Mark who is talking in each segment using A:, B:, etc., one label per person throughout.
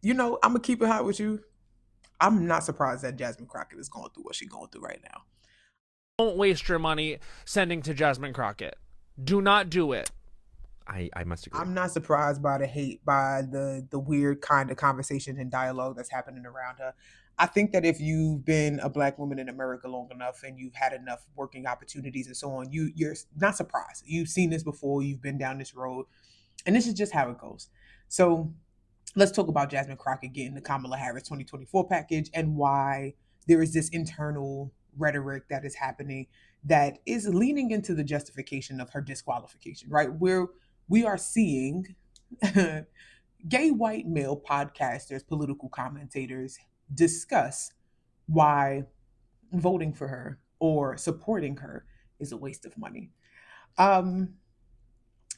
A: I'm gonna keep it hot with you. I'm not surprised that Jasmine Crockett is going through what she's going through right now.
B: Don't waste your money sending to Jasmine Crockett. Do not do it.
C: I must agree.
A: I'm not surprised by the hate, by the weird kind of conversation and dialogue that's happening around her. I think that if you've been a black woman in America long enough and you've had enough working opportunities and so on, you're not surprised. You've seen this before. You've been down this road, and this is just how it goes. So let's talk about Jasmine Crockett getting the Kamala Harris 2024 package and why there is this internal rhetoric that is happening that is leaning into the justification of her disqualification, right? Where we are seeing gay white male podcasters, political commentators discuss why voting for her or supporting her is a waste of money. Um,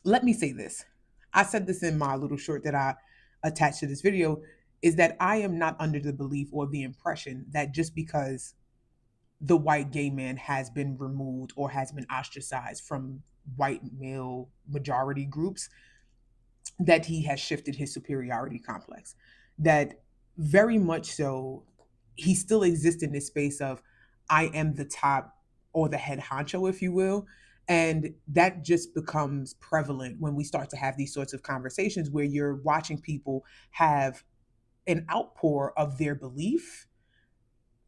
A: Let me say this. I said this in my little short that I attached to this video is that I am not under the belief or the impression that just because the white gay man has been removed or has been ostracized from white male majority groups that he has shifted his superiority complex. That very much so, he still exists in this space of I am the top or the head honcho, if you will. And that just becomes prevalent when we start to have these sorts of conversations where you're watching people have an outpour of their belief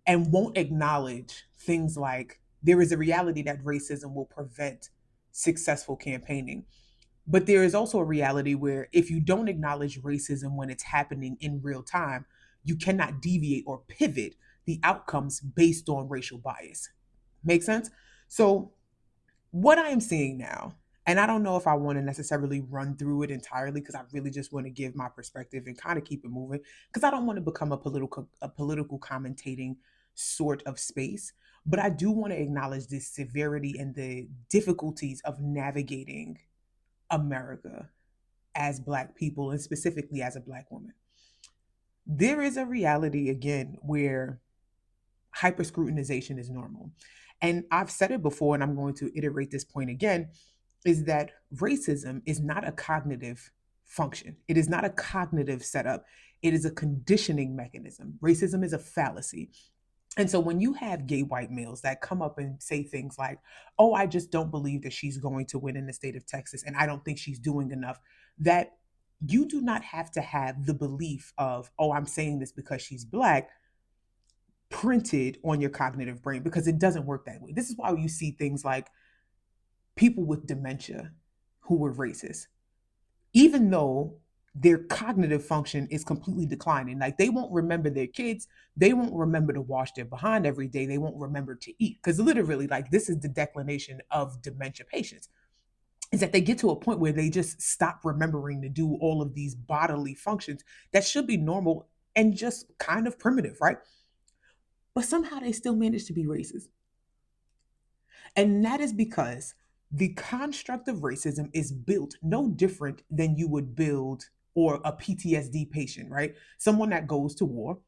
A: and won't acknowledge things like there is a reality that racism will prevent successful campaigning. But there is also a reality where if you don't acknowledge racism when it's happening in real time, you cannot deviate or pivot the outcomes based on racial bias. Make sense? So, what I am seeing now, and I don't know if I want to necessarily run through it entirely because I really just want to give my perspective and kind of keep it moving because I don't want to become a political commentating sort of space, but I do want to acknowledge the severity and the difficulties of navigating America as black people and specifically as a black woman. There is a reality again where hyper scrutinization is normal. And I've said it before and I'm going to iterate this point again is that racism is not a cognitive function. It is not a cognitive setup. It is a conditioning mechanism. Racism is a fallacy. And so when you have gay white males that come up and say things like, oh, I just don't believe that she's going to win in the state of Texas, and I don't think she's doing enough, that you do not have to have the belief of, oh, I'm saying this because she's black printed on your cognitive brain because it doesn't work that way. This is why you see things like people with dementia who were racist, even though their cognitive function is completely declining. Like they won't remember their kids, they won't remember to wash their behind every day, they won't remember to eat. Because literally, like this is the declination of dementia patients. Is that they get to a point where they just stop remembering to do all of these bodily functions that should be normal and just kind of primitive, right? But somehow they still manage to be racist. And that is because the construct of racism is built no different than you would build or a PTSD patient, right? Someone that goes to war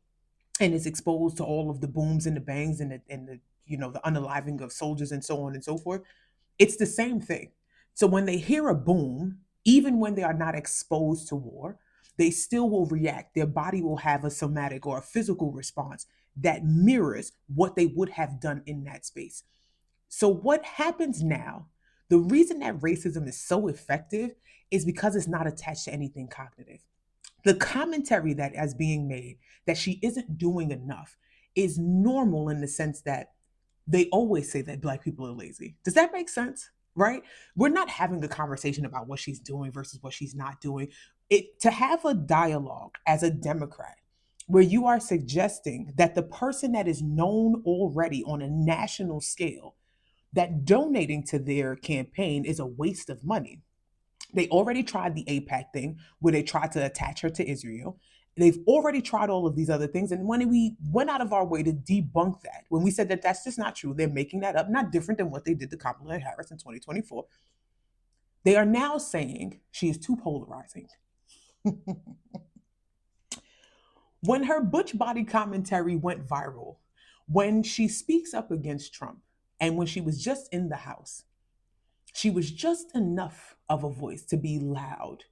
A: and is exposed to all of the booms and the bangs and the the unaliving of soldiers and so on and so forth. It's the same thing. So when they hear a boom, even when they are not exposed to war, they still will react. Their body will have a somatic or a physical response that mirrors what they would have done in that space. So, what happens now? The reason that racism is so effective is because it's not attached to anything cognitive. The commentary that is being made that she isn't doing enough is normal in the sense that they always say that black people are lazy. Does that make sense? Right? We're not having a conversation about what she's doing versus what she's not doing. It to have a dialogue as a Democrat where you are suggesting that the person that is known already on a national scale that donating to their campaign is a waste of money. They already tried the APAC thing where they tried to attach her to Israel. They've already tried all of these other things. And when we went out of our way to debunk that, when we said that that's just not true, they're making that up, not different than what they did to Kamala Harris in 2024. They are now saying she is too polarizing. When her butch body commentary went viral, when she speaks up against Trump, and when she was just in the House, she was just enough of a voice to be loud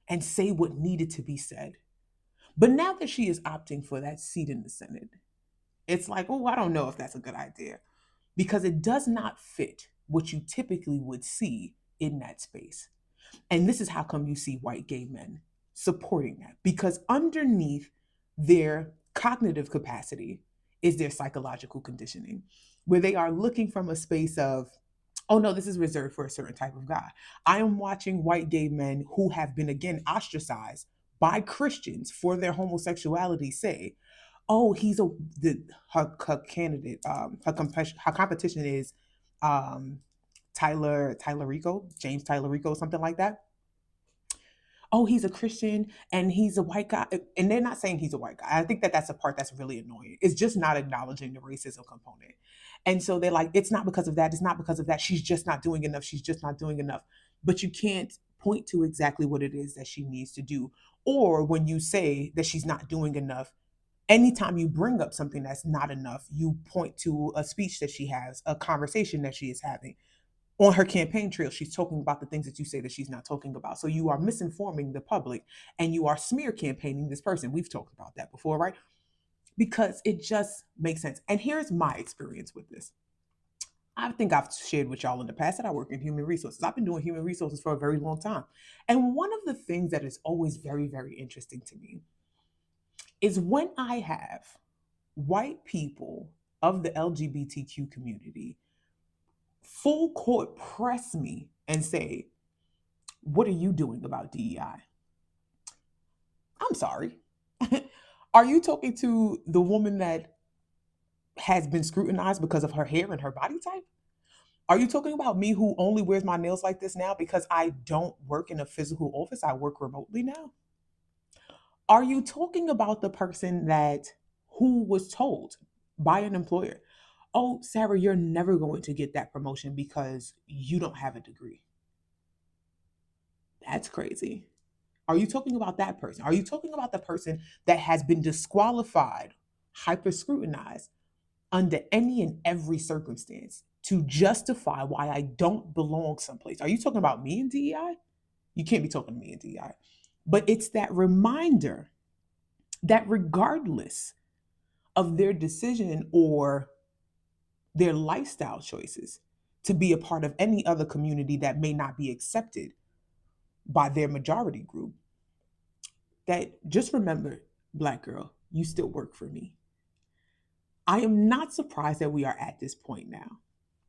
A: and say what needed to be said. But now that she is opting for that seat in the Senate, it's like, oh, I don't know if that's a good idea because it does not fit what you typically would see in that space. And this is how come you see white gay men supporting that, because underneath their cognitive capacity is their psychological conditioning, where they are looking from a space of, oh no, this is reserved for a certain type of guy. I am watching white gay men who have been again ostracized by Christians for their homosexuality say, oh, he's a her candidate, her competition is um Tyler Rico, James Tyler Rico, something like that. Oh, he's a Christian and he's a white guy. And they're not saying he's a white guy. I think that that's a part that's really annoying. It's just not acknowledging the racism component. And so they're like, it's not because of that. It's not because of that. She's just not doing enough. She's just not doing enough. But you can't point to exactly what it is that she needs to do. Or when you say that she's not doing enough, anytime you bring up something that's not enough, you point to a speech that she has, a conversation that she is having on her campaign trail. She's talking about the things that you say that she's not talking about. So you are misinforming the public and you are smear campaigning this person. We've talked about that before, right? Because it just makes sense. And here's my experience with this. I think I've shared with y'all in the past that I work in human resources. I've been doing human resources for a very long time. And one of the things that is always very, very interesting to me is when I have white people of the LGBTQ community full court press me and say, what are you doing about DEI? I'm sorry. Are you talking to the woman that has been scrutinized because of her hair and her body type? Are you talking about me who only wears my nails like this now because I don't work in a physical office? I work remotely now. Are you talking about the person that who was told by an employer, oh, Sarah, you're never going to get that promotion because you don't have a degree? That's crazy. Are you talking about that person? Are you talking about the person that has been disqualified, hyper scrutinized under any and every circumstance to justify why I don't belong someplace? Are you talking about me in DEI? You can't be talking to me in DEI. But it's that reminder that regardless of their decision or their lifestyle choices to be a part of any other community that may not be accepted by their majority group, that just remember, Black girl, you still work for me. I am not surprised that we are at this point now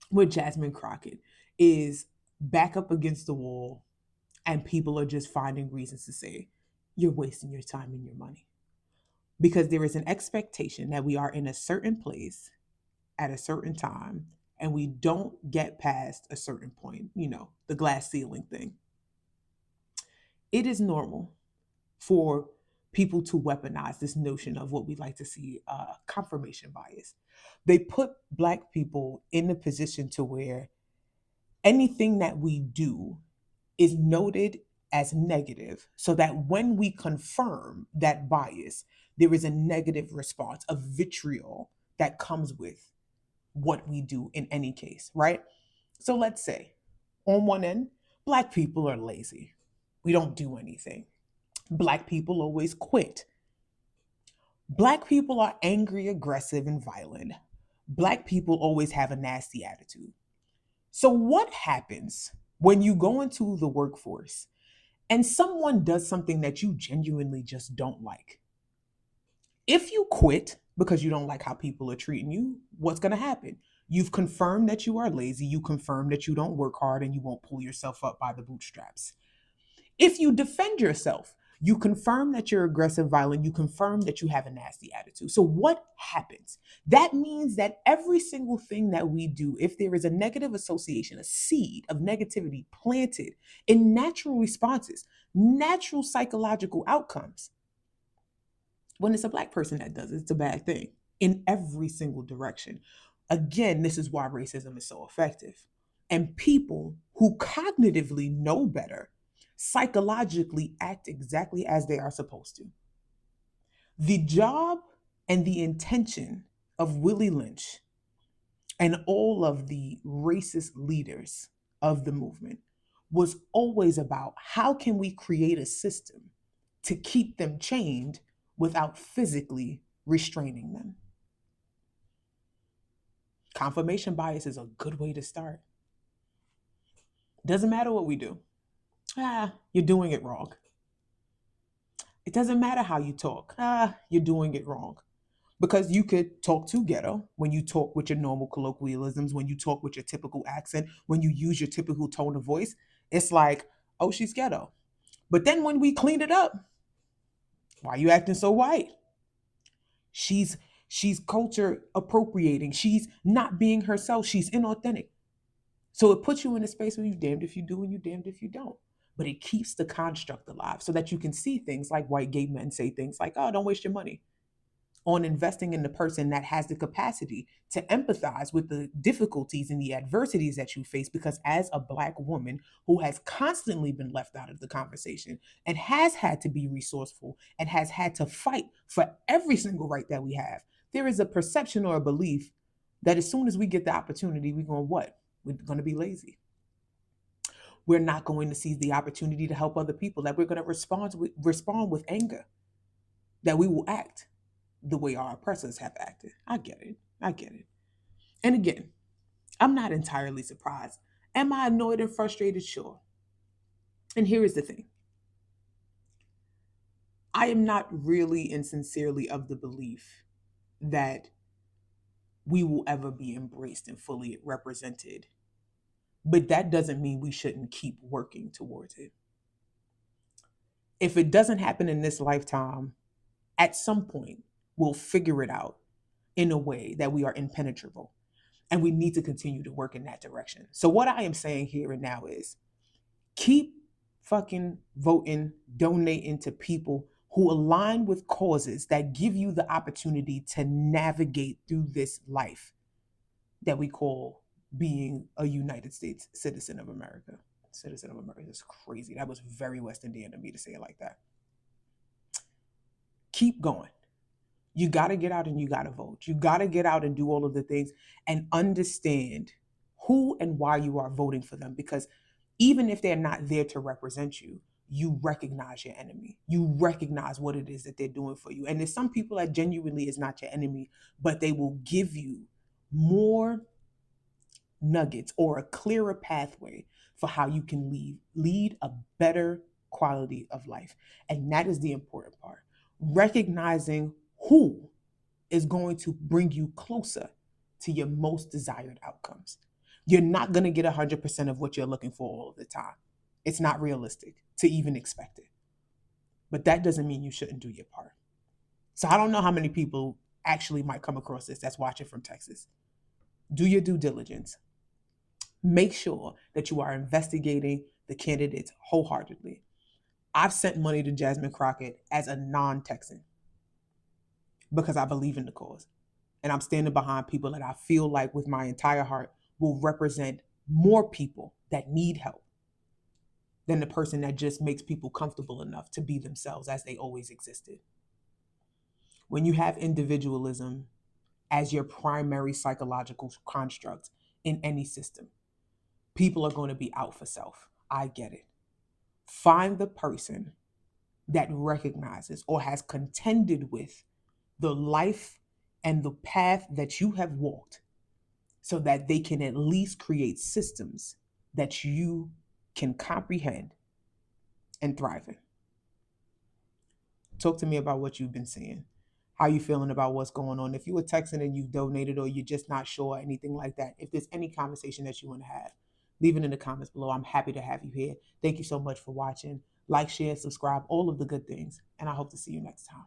A: where Jasmine Crockett is back up against the wall and people are just finding reasons to say, you're wasting your time and your money. Because there is an expectation that we are in a certain place at a certain time and we don't get past a certain point, the glass ceiling thing. It is normal for people to weaponize this notion of what we like to see, confirmation bias. They put Black people in a position to where anything that we do is noted as negative, so that when we confirm that bias, there is a negative response of vitriol that comes with what we do in any case, right? So let's say on one end, Black people are lazy. We don't do anything. Black people always quit. Black people are angry, aggressive, and violent. Black people always have a nasty attitude. So, what happens when you go into the workforce and someone does something that you genuinely just don't like? If you quit because you don't like how people are treating you, what's going to happen? You've confirmed that you are lazy. You confirm that you don't work hard and you won't pull yourself up by the bootstraps. If you defend yourself, you confirm that you're aggressive, violent, you confirm that you have a nasty attitude. So what happens? That means that every single thing that we do, if there is a negative association, a seed of negativity planted in natural responses, natural psychological outcomes, when it's a Black person that does it, it's a bad thing in every single direction. Again, this is why racism is so effective. And people who cognitively know better psychologically act exactly as they are supposed to. The job and the intention of Willie Lynch and all of the racist leaders of the movement was always about how can we create a system to keep them chained without physically restraining them. Confirmation bias is a good way to start. Doesn't matter what we do. You're doing it wrong. It doesn't matter how you talk. You're doing it wrong. Because you could talk too ghetto when you talk with your normal colloquialisms, when you talk with your typical accent, when you use your typical tone of voice. It's like, oh, she's ghetto. But then when we clean it up, why are you acting so white? She's culture appropriating. She's not being herself. She's inauthentic. So it puts you in a space where you're damned if you do and you're damned if you don't. But it keeps the construct alive so that you can see things like white gay men say things like, oh, don't waste your money on investing in the person that has the capacity to empathize with the difficulties and the adversities that you face. Because as a Black woman who has constantly been left out of the conversation and has had to be resourceful and has had to fight for every single right that we have, there is a perception or a belief that as soon as we get the opportunity, we're going to what? We're going to be lazy. We're not going to seize the opportunity to help other people, that we're going to respond with anger, that we will act the way our oppressors have acted. I get it. And again, I'm not entirely surprised. Am I annoyed and frustrated? Sure. And here is the thing. I am not really and sincerely of the belief that we will ever be embraced and fully represented. But that doesn't mean we shouldn't keep working towards it. If it doesn't happen in this lifetime, at some point, we'll figure it out in a way that we are impenetrable. And we need to continue to work in that direction. So what I am saying here and now is keep fucking voting, donating to people who align with causes that give you the opportunity to navigate through this life that we call being a United States citizen of America. Citizen of America is crazy. That was very West Indian of me to say it like that. Keep going. You got to get out and you got to vote. You got to get out and do all of the things and understand who and why you are voting for them. Because even if they're not there to represent you, you recognize your enemy. You recognize what it is that they're doing for you. And there's some people that genuinely is not your enemy, but they will give you more nuggets or a clearer pathway for how you can lead a better quality of life. And that is the important part. Recognizing who is going to bring you closer to your most desired outcomes. You're not going to get 100% of what you're looking for all the time. It's not realistic to even expect it. But that doesn't mean you shouldn't do your part. So I don't know how many people actually might come across this that's watching from Texas. Do your due diligence. Make sure that you are investigating the candidates wholeheartedly. I've sent money to Jasmine Crockett as a non-Texan because I believe in the cause. And I'm standing behind people that I feel like with my entire heart will represent more people that need help than the person that just makes people comfortable enough to be themselves as they always existed. When you have individualism as your primary psychological construct in any system, people are going to be out for self. I get it. Find the person that recognizes or has contended with the life and the path that you have walked so that they can at least create systems that you can comprehend and thrive in. Talk to me about what you've been seeing. How you feeling about what's going on? If you were texting and you've donated or you're just not sure, anything like that, if there's any conversation that you want to have, leave it in the comments below. I'm happy to have you here. Thank you so much for watching. Like, share, subscribe, all of the good things. And I hope to see you next time.